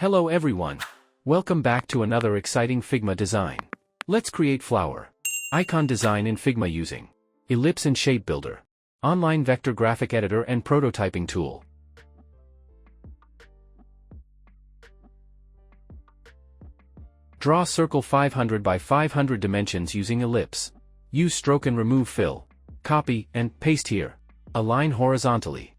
Hello everyone. Welcome back to another exciting Figma design. Let's create flower icon design in Figma using Ellipse and Shape Builder, online vector graphic editor and prototyping tool. Draw circle 500 by 500 dimensions using ellipse. Use stroke and remove fill. Copy and paste here. Align horizontally.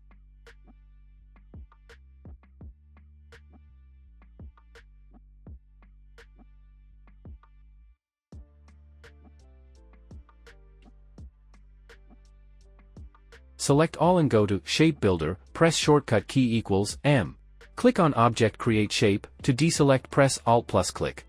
Select all and go to Shape Builder, press shortcut key equals M. Click on Object Create Shape, to deselect press Alt plus click.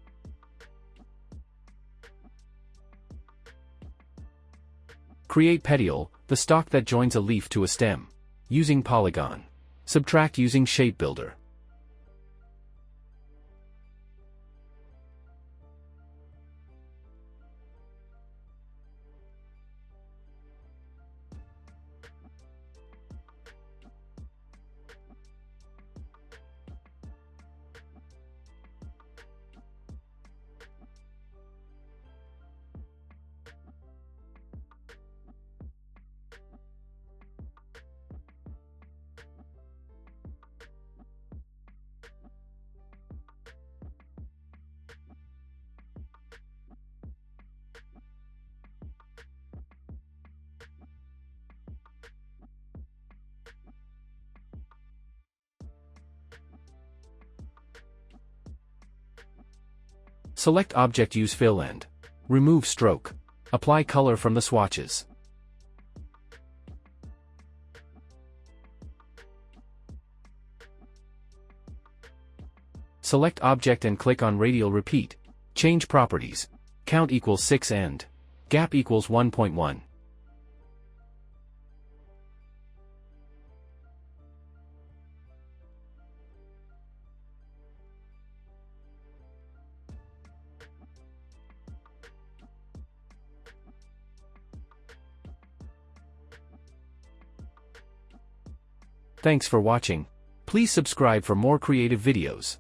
Create petiole, the stalk that joins a leaf to a stem. Using polygon. Subtract using Shape Builder. Select Object, use Fill and remove stroke. Apply color from the swatches. Select Object and click on Radial, repeat. Change properties. Count equals 6 and gap equals 1.1. Thanks for watching. Please subscribe for more creative videos.